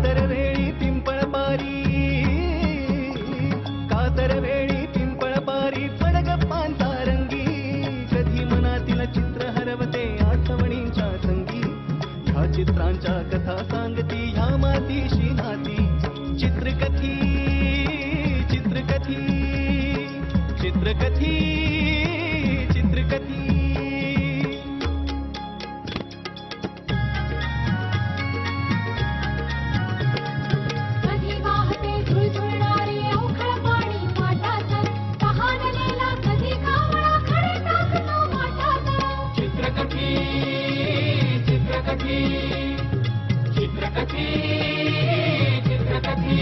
कातर वेळी पिंपळ पारी, कातर वेळी पिंपळ पारी फड गप्पांचा रंगी, कधी मनातील चित्र हरवते आठवणींच्या संगी, ह्या चित्रांच्या कथा सांगती ह्या मातीशी नाती, चित्रकथी चित्रकथी चित्रकथी चित्रकथी। कधी वाहते झुळझुळणारे अवखळ पाणी माठात, तहानलेला कधी कावळा खडे टाकतो माठात, चित्रकथी चित्रकथी चित्रकथी चित्रकथी।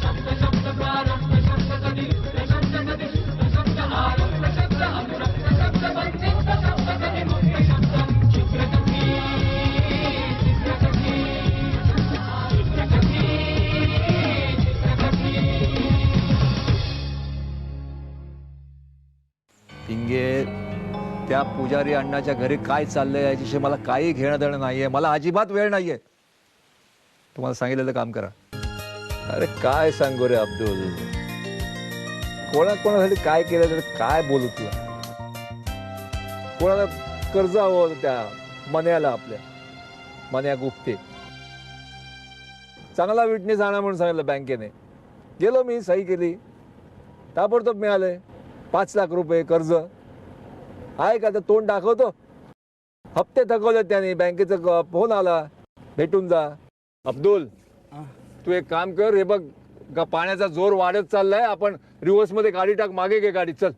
शब्द शब्द प्रारब्ध शब्द कधी शब्द कधी शब्द आरब्ध शब्द अनुरक्त शब्द वंचित शब्द कधी मुक्त शब्द, चित्रकथी चित्रकथी चित्रकथी चित्रकथी। पिंगे, त्या पुजारी अण्णाच्या घरी काय चाललंय याच्याशी मला काही घेणं देणं नाहीये, मला अजिबात वेळ नाहीये। तुम्हाला सांगितलेलं काम करा। अरे काय सांगू रे अब्दुल, कोणासाठी काय केलं तर काय बोलू तुला? कोणाला कर्ज हवं होतं त्या मन्याला, आपल्या मन्या गुप्ते, चांगला विटनेस आणा म्हणून सांगितलं बँकेने। गेलो मी, सही केली, ताबडतोब मिळाले 5 लाख रुपये कर्ज। आहे का तर तोंड दाखवतो? हप्ते थकवले त्याने, बँकेचा फोन आला भेटून जा। अब्दुल, तू एक काम कर, हे बघ पाण्याचा जोर वाढत चाललाय, आपण रिव्हर्स मध्ये गाडी टाक, मागे घे गाडी, चल।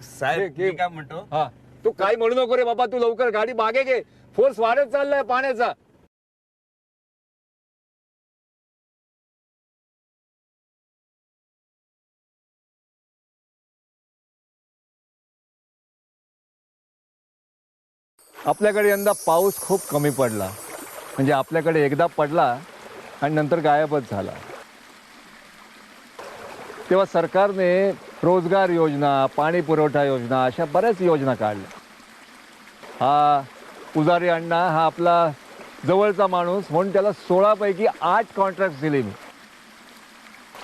साहेब मी काय म्हणतो, हा तू काही म्हणू नको रे बाबा, तू लवकर गाडी मागे घे, फोर्स वाढत चाललाय पाण्याचा। आपल्याकडे यंदा पाऊस खूप कमी पडला, म्हणजे आपल्याकडे एकदा पडला आणि नंतर गायबच झाला। तेव्हा सरकारने रोजगार योजना, पाणी पुरवठा योजना अशा बऱ्याच योजना काढल्या। हा पुजारी अण्णा हा आपला जवळचा माणूस म्हणून त्याला 16 पैकी 8 कॉन्ट्रॅक्ट दिले मी।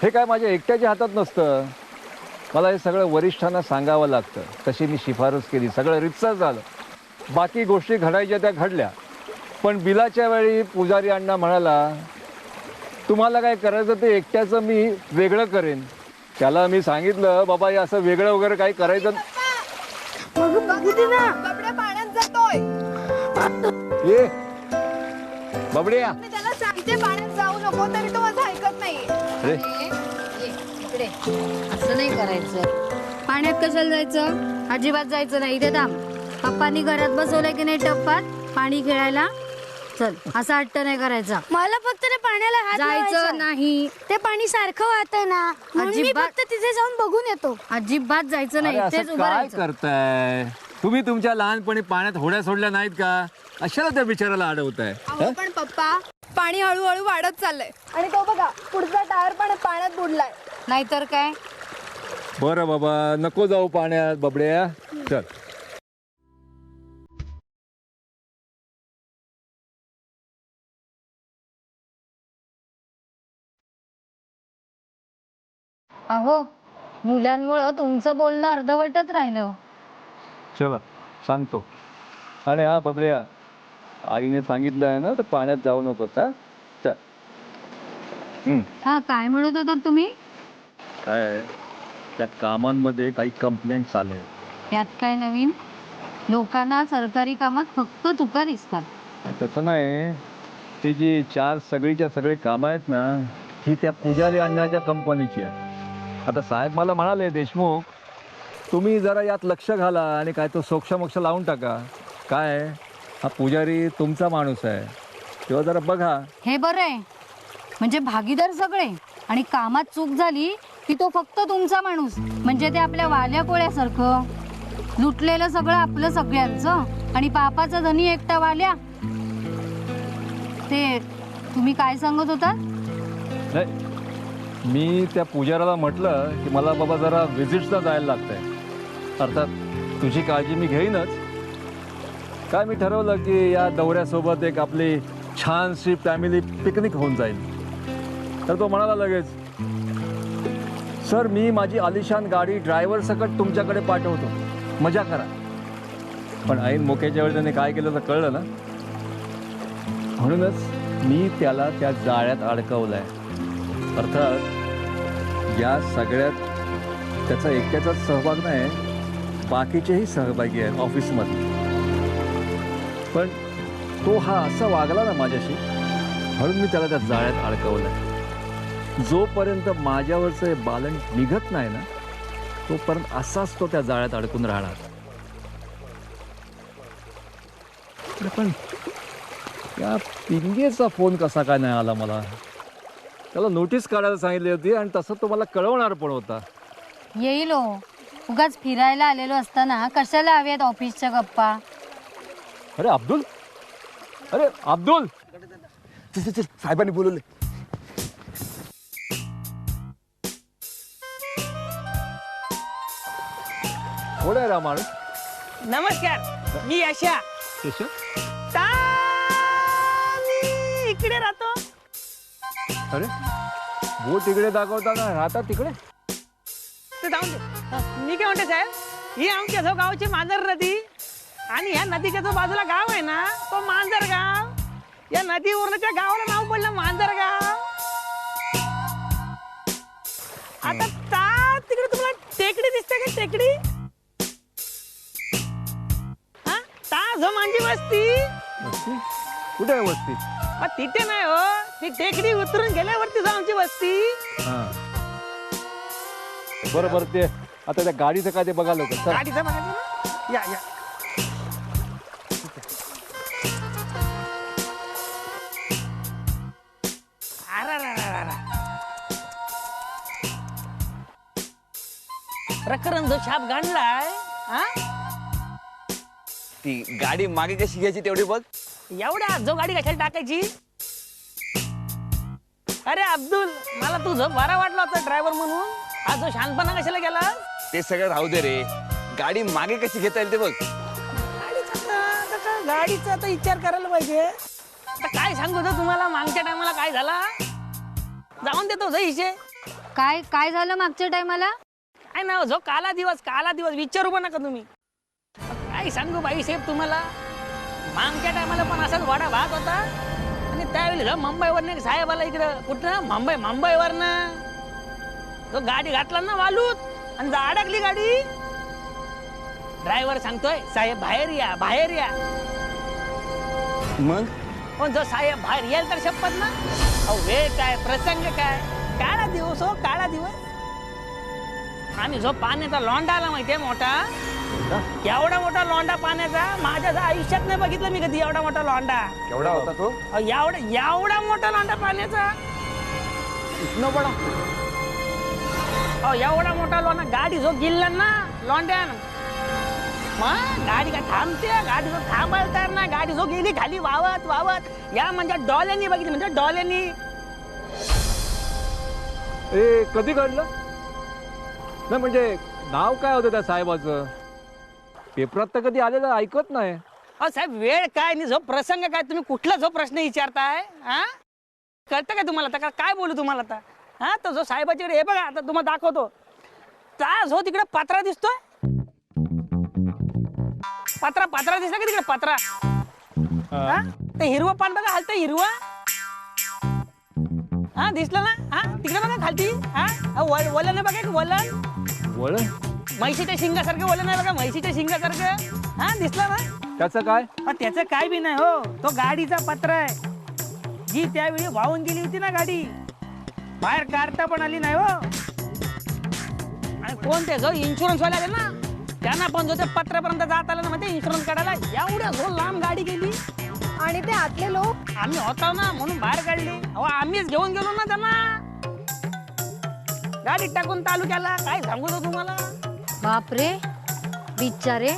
हे काय माझ्या एकट्याच्या हातात नसतं, मला हे सगळं वरिष्ठांना सांगावं लागतं, तशी मी शिफारस केली, सगळं रितसर झालं। बाकी गोष्टी घडायच्या त्या घडल्या, पण बिलाच्या वेळी पुजारी अण्णा म्हणाला, तुम्हाला काय करायचं ते एकट्याचं मी वेगळं करेन। त्याला मी सांगितलं, बाबा हे असं वेगळं वगैरे काही करायचं बबड्या पाण्यात जातोय। ये बबड्या, मी त्याला सांगते पाण्यात जाऊ नको, तरी तो माझं ऐकत नाही। अरे इकडे असं नाही करायचं, पाण्यात कशाला जायचं? अजिबात जायचं नाही, इथे थांब। पप्पांनी घरात बसवलंय की नाही टप्पात पाणी खेळायला, चल असा हट्ट नाही करायचा। मला फक्त ते पाण्याला हात जायचं नाही, ते पाणी सारखं वाहतंय ना, म्हणून मी फक्त तिथे जाऊन बघून येतो। अजिबात जायचं नाही, अरे तेच असं उभं काय राहायचं। करताय तुम्ही? तुमच्या लहानपणी पाण्यात होड्या सोडल्या नाहीत का? अशाला त्या बिचाराला अडवताय? पण पप्पा, पाणी हळूहळू वाढत चाललंय आणि तो बघा पुढचा टायर पण पाण्यात बुडलाय। नाहीतर काय। बरं बाबा, नको जाऊ पाण्यात बबड्या, चल। अहो, मुलांमुळं तुमचं बोलणं अर्धवटच राहिलं। चला सांगतो। आणि हा बबड्या, आईने सांगितलं आहे ना, तर पाण्यात जाऊ नकोस, हा? चल। हा, काय म्हणत होता तुम्ही? काय त्या कामांमध्ये काही कंप्लेंट्स आले। यात काय नवीन? लोकांना सरकारी कामात फक्त चुका दिसतात। तसं नाही, ती जी सगळीच्या सगळी कामं आहेत ना, ही त्या पुजारी अण्णाच्या कंपनीची आहे। आता साहेब मला म्हणाले, देशमुख तुम्ही जरा यात लक्ष घाला आणि काय तो सोक्षमोक्ष लावून टाका। काय हा पुजारी तुमचा माणूस आहे, तेव्हा जरा बघा। हे बरं आहे, म्हणजे भागीदार सगळे, आणि कामात चूक झाली की तो फक्त तुमचा माणूस, म्हणजे ते आपल्या वाल्या कोळ्यासारखं लुटलेलं सगळं आपलं सगळ्यांचं, आणि पापाचा धनी एकटा वाल्या। ते तुम्ही काय सांगत होता? नाही, मी त्या पुजाऱ्याला म्हटलं की मला बाबा जरा व्हिजिट्सला जायला लागतंय, अर्थात तुझी काळजी मी घेईनच, काय मी ठरवलं की या दौऱ्यासोबत एक आपली छानशी फॅमिली पिकनिक होऊन जाईल. तर तो म्हणाला लगेच, सर मी माझी आलिशान गाडी ड्रायव्हर सकट तुमच्याकडे पाठवतो, मजा करा. पण ऐन मोक्याच्या वेळी त्याने काय केलं तर कळलं ना. म्हणूनच मी त्याला त्या जाळ्यात अडकवलंय. अर्थात या सगळ्यात त्याचा एकट्याचाच सहभाग नाही, बाकीचेही सहभागी आहेत ऑफिसमध्ये. पण तो हा असा वागला ना माझ्याशी, म्हणून मी त्याला त्या जाळ्यात अडकवलंय. जोपर्यंत माझ्यावरचं हे बालन निघत नाही ना, तोपर्यंत असाच तो त्या जाळ्यात अडकून राहणार. पण त्या पिंगेचा फोन कसा काय नाही आला मला? त्याला नोटीस काढायला सांगितली होती आणि तसं तो मला कळवणार पण होता. येईल हो. उगाच फिरायला आलेलो असताना कशाला हव्यात ऑफिसच्या गप्पा? अरे अब्दुल, अरे अब्दुल, साहेबांनी बोलवले. कोण आहे रा माणूस? नमस्कार, मी यशा. केशव? मी इकडे राहतो. अरे बोट इकडे दाखवताना राहतात तिकडे? तर जाऊन दे. मी काय म्हणते साहेब, ही आमच्या जो गावची मांजर नदी आणि ह्या नदीच्या जो बाजूला गाव आहे ना, तो मांजर गाव. या नदीवरून त्या गावाला नाव पडलं मांजर गाव. आता तिकडे तुम्हाला टेकडी दिसते का? टेकडी जो माझी वस्ती. वस्ती? कुठे आहे वस्ती? तिथे नाही हो, ती टेकडी उतरून गेल्यावरती जाऊ आमची वस्ती. हा बरं बरं, ते आता त्या गाडीचं काय ते बघा लोक. गाडीचं बघायचं ना. या या. प्रकरण जो छाप गाणलाय, ती गाडी मागे कशी घ्यायची तेवढी बघ. एवढ्या जो गाडी कशाला टाकायची? अरे अब्दुल, मला तुझं बरा वाटलं होतं ड्रायव्हर म्हणून. हा जो शानपणा कशाला गेला? ते सगळं राहू दे रे, गाडी मागे कशी घेता येईल ते बघ. गाडीचा आता विचार करायला पाहिजे. आता काय सांगू होतं तुम्हाला, मागच्या टायमाला काय झाला? जाऊन देतो हिशे. काय काय झालं मागच्या टायमाला? काय ना जो काला दिवस विचारू पण नका तुम्ही. काय सांगू बाई साहेब तुम्हाला, मागच्या टायमाला पण असाच वाडा भाग होता. आणि त्यावेळी मुंबईवरनं साहेब आला इकडं. कुठं? मुंबईवरनं तो गाडी घातला ना वालूत आणि अडकली गाडी. ड्रायव्हर सांगतोय साहेब बाहेर या, बाहेर या. मग पण जो साहेब बाहेर येईल तर शपथ ना. अहो वेळ काय, प्रसंग काय, काळा दिवस हो, काळा दिवस. आणि जो पाण्याचा लोंडा आला माहितीये मोठा, एवढा मोठा लोंडा पाण्याचा माझ्या आयुष्यात नाही बघितलं मी कधी. एवढा मोठा लोंडा. केवढा होता तो? एवढा मोठा लोंडा पाण्याचा. इथनं पण एवढा मोठा लोंडा. गाडी जो गिल्ला ना लोंड्यान, मग गाडी काय थांबते? गाडी जो थांबायला तयार ना. गाडी जो गेली खाली वावत वावत. या म्हणजे डॉल्यांनी बघितली, म्हणजे डॉल्यांनी. ए कधी घडलं? नाही म्हणजे नाव काय होतं त्या साहेबाचं? पेपरात तर कधी आलेलं ऐकत नाही. अहो साहेब, वेळ काय आणि जो प्रसंग काय, तुम्ही कुठला जो प्रश्न विचारताय? हा कळतं काय तुम्हाला? आता काय बोलू तुम्हाला आता? हा तो जो साहेबाच्याकडे, हे बघा आता तुम्हाला दाखवतो. तास हो तिकडे पत्रा दिसतोय. पत्रा दिसला का तिकडे? पत्रा. ते हिरवं पान बघा, हलतं हिरवा. हा दिसलं ना? हा तिकडे बघा खालती. हा वलन बघा, वलन. वळण? म्हैशीच्या शिंगासारखं वलन आहे बघा, म्हैशीच्या शिंगासारखं. हा दिसलं ना? त्याचं काय? त्याचं काय बी नाही हो, तो गाडीचा पत्र आहे. जी त्यावेळी वाहून गेली होती ना गाडी, बाहेर काढता पण आली नाही हो. आणि कोण ते जो इन्शुरन्स वाले आले ना, त्यांना पण जो ते पत्रापर्यंत जात आलं ना, म्हणजे इन्शुरन्स काढायला. एवढ्या जो लांब गाडी गेली. आणि ते आतले लोक आम्ही होतो ना म्हणून बाहेर काढली. अहो आम्हीच घेऊन गेलो ना त्यांना गाडीत टाकून तालुक्याला. काय सांगू तो तुम्हाला. बापरे, बिचारे,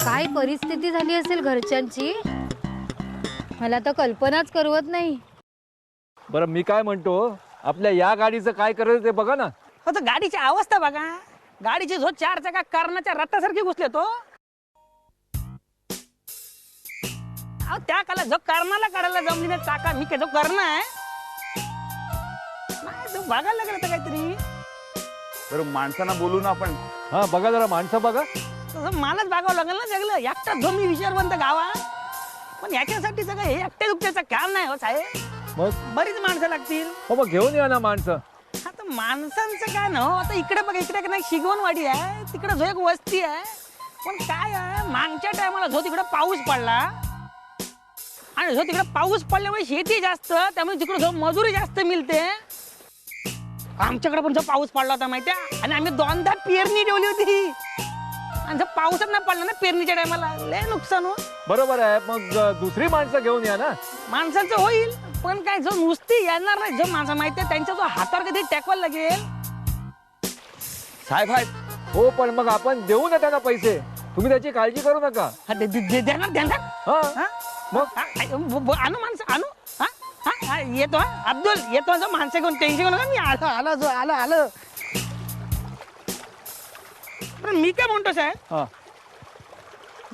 काय परिस्थिती झाली असेल घरच्यांची, मला तर कल्पनाच करवत नाही. बरं मी काय म्हणतो, आपल्या या गाडीचं काय करायचं ते बघा ना. फक्त गाडीची अवस्था बघा. गाडीची जो चार चाका कर्णाच्या रथासारखी घुसले तो. अहो त्या काला जो कर्णाला काढायला जमली नाही चाका मी काय जो कर्ण आहे नाही, तो बघायला लागला होता काहीतरी बरं माणसांना बोलू ना आपण. हा बघा जरा माणसं बघा. तसं मलाच बघावं लागेल ना जगलं एकटा जो मी विचारवंत गावात पण याच्यासाठी सगळं हे एकट्या दुकट्याचं काम नाही हो साहेब मग बरीच माणसं लागतील. हो मग घेऊन या ना माणसं. आता माणसांचं काय ना आता इकडे बघा इकडे नाही शिगवणवाडी आहे तिकडे जो एक वस्ती आहे पण काय आहे मागच्या टायमाला जो तिकडे पाऊस पडला आणि जो तिकडे पाऊस पडल्यामुळे शेती जास्त त्यामुळे तिकडे जो मजुरी जास्त मिळते. आमच्याकडे पण जो पाऊस पडला होता माहितीये आणि आम्ही 2दा पेरणी ठेवली होती आणि जर पाऊसच नाही पडला ना पेरणीच्या टायमाला लय नुकसान हो. बरोबर आहे मग दुसरी माणसं घेऊन या ना. माणसांचं होईल पण काय जो नुसती येणार नाही जो माणसं माहितीये त्यांच्या जो हातावर कधी टेकवायला लागेल. साहेब आहेत. हो पण मग आपण देऊ ना त्यांना पैसे. तुम्ही त्याची काळजी करू नका. हा, देणार देणार हा हा? मग आणू माणसं आणू हा हा हा येतो हा अब्दुल येतो जो माणसं घेऊन टेन्शन घेऊ नका मी आलं पण मी काय म्हणतो साहेब हा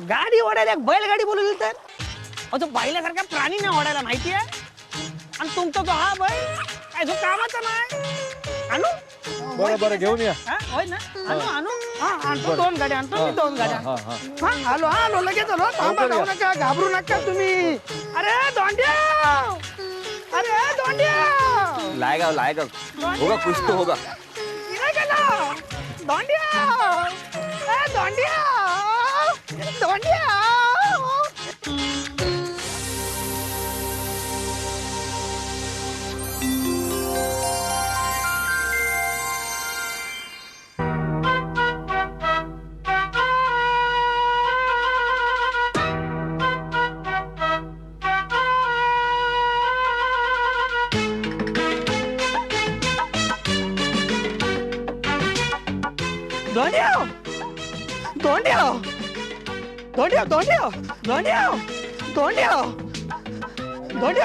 गाडी ओढायला एक बैलगाडी बोलवली तर अहो, तो बैलासारखा प्राणी नाही ओढायला माहितीये आणि तुमचा तो हा बैल काय जो कामाचा नाही आणू बरं घेऊन या. हा होय ना आणू हा आणतो 2 गाड्या आणतो मी 2 गाड्या हा हा हा आलो लगेच आलो थांबा जाऊ नका घाबरू नका तुम्ही. अरे दोंड्या अरे दोंड्या लायगाव होगा कुछ तो होगा. इकडे गेला दोंड्या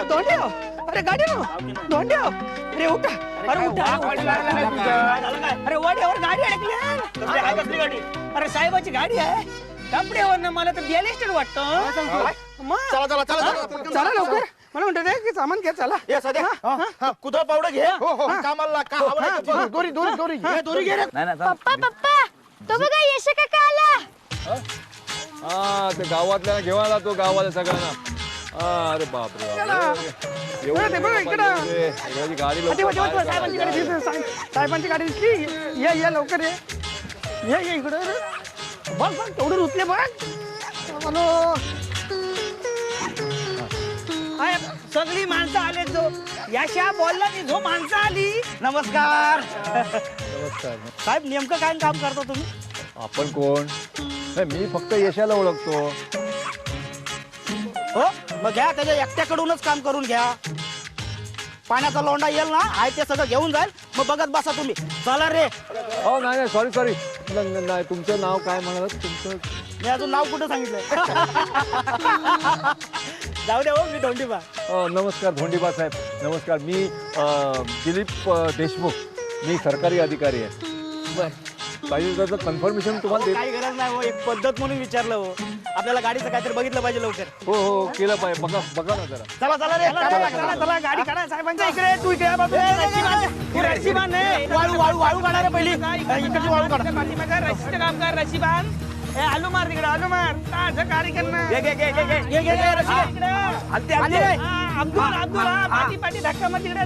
दोंड्या अरे गाडी दोंड्या अरे उठा अरे वाड्यावर गाडी अडकली गाडी अरे साहेबाची गाडी आहे कपड्यावर मला तर बियालेस्टेड वाटतं. चला लवकर मला म्हणतो की सामान घ्या चला कुठं पावडं घे कामाला का दोरी दोरी दोरी दोरी घे. नाही पप्पा तो बघा यश काका आला. हा ते गावातल्या घेऊन आला तो गावाला सगळ्यांना. अरे बापरे गाडी साहेबांची गाडी दिसली ये लवकर ये इकडं बघ तेवढं रुतले बघ. हॅलो सगळी माणसं आले जो याशा बोलला की जो माणसं आली. नमस्कार नमस्कार. साहेब नेमकं काय काम करता तुम्ही? आपण कोण नाही मी फक्त यशाला ओळखतो. हो मग घ्या त्याच्या एकट्याकडूनच काम करून घ्या. पाण्याचा लोंडा येईल ना आहे ते सगळं घेऊन जाईल मग बघत बसा तुम्ही. चला रे. हो नाही सॉरी नाही तुमचं नाव काय म्हणाल तुमचं? मी अजून नाव कुठं सांगितलं? जाऊ द्या हो मी धोंडीबा. नमस्कार धोंडीबा साहेब नमस्कार. मी दिलीप देशमुख मी सरकारी अधिकारी आहे. बरं पाहिजे त्याचं कन्फर्मेशन तुम्हाला देत. काही गरज नाही हो एक पद्धत म्हणून विचारलं हो. आपल्याला गाडीचं काहीतरी बघितलं पाहिजे लवकर. हो केलं पाहिजे. बघा ना जरा. चला रे चला गाडी काढा साहेबांच्या इकडे तू इकडे रशीबान वाळू काढा पहिली इकडची वाळू काढा. रशीचं काम कर रशीबान आलू मार तिकडे आलू मार गाडी करणं अब्दुल पाठी धक्का मार तिकडे.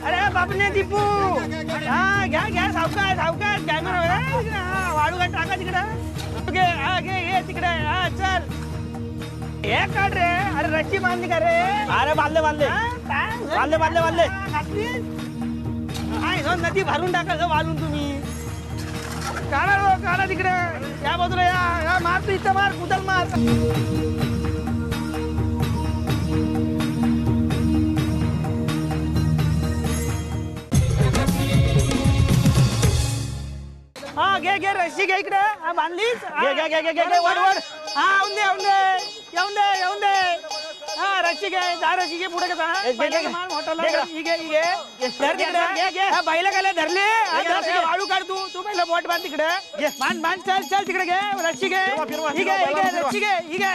अरे बापने दीपू हा घ्या सावकाश कॅमेरा वाळू गाडी टाका तिकडे घे तिकडे हा चल हे काढ रे. अरे रशी बांधली का रे? अरे बांधले नदी भरून टाकायचं वाळून तुम्ही. काढा तिकडे या बाजूला या मार तू इथं मार कुदल मार. हा घे रस्सी घे इकडे बांधलीच घे वर हा येऊन दे हा रस्सी घे पुढे बैला काय धरले वाळू काढ तू पहिला बोट बांध तिकडे बांध चल तिकडे घे रस्सी घे रस्सी घे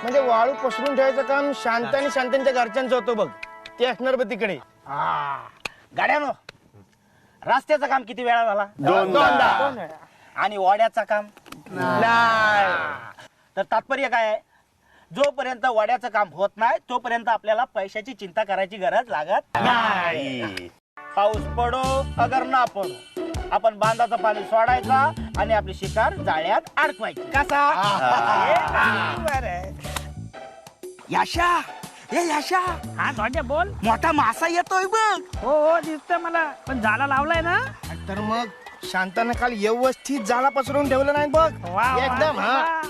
म्हणजे वाळू पसरून ठेवायचं काम शांत आणि शांतांच्या घरच्यांचं होतं बघ. ते असणार बघ तिकडे. गाड्यानो, रस्त्याचं काम किती वेळा झाला? दोनदा. आणि वाड्याचं काम नाही. तर तात्पर्य काय आहे? जोपर्यंत वाड्याचं काम होत नाही तोपर्यंत आपल्याला पैशाची चिंता करायची गरज लागत नाही. पाऊस पडो अगर ना पडो, आपण बांधाचं पाणी सोडायचा आणि आपली शिकार जाळ्यात अडकवायची. कसा? याशा, ए याशा, हा धोंड्या बोल. मोठा मासा येतोय बघ. हो हो दिसतोय मला, पण झाला लावलाय ना. तर मग शांतानं काल व्यवस्थित जाळा पसरून ठेवलं नाही बघ. वा, वा, एकदम. वा. हा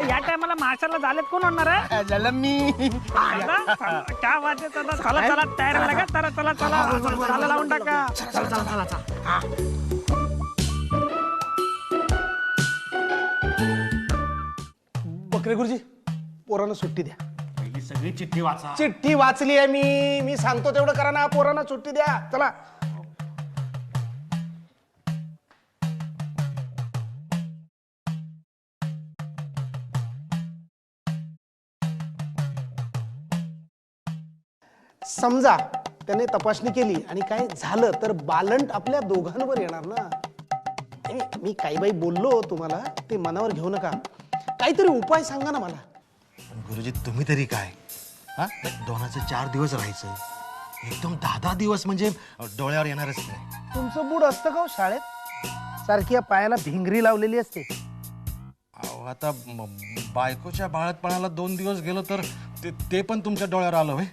या टायमाला माशाला झालेत कोण होणार आहे? झालं मी. काय वाटत? चला चला तयार व्हायला का? चला चला चला चला लावून टाका. बकरे गुरुजी, पोरांना सुट्टी द्या. पहिली सगळी चिठ्ठी वाचा. चिठ्ठी वाचली आहे मी सांगतो तेवढं करा ना. पोरांना सुट्टी द्या. चला. समजा त्याने तपासणी केली आणि काय झालं तर बालंट आपल्या दोघांवर येणार ना. आणि मी काही बाई बोललो तुम्हाला ते मनावर घेऊ नका. काहीतरी उपाय सांगा ना मला. पण गुरुजी तुम्ही तरी काय हा, दोनाचे 4 दिवस राहायचं, एकदम 10 दिवस म्हणजे डोळ्यावर येणारच नाही. तुमचं बूड असतं का हो शाळेत? सारखी या पायाला भिंगरी लावलेली असते. अहो, आता बायकोच्या बाळातपणाला 2 दिवस गेलो तर ते पण तुमच्या डोळ्यावर आलं होय.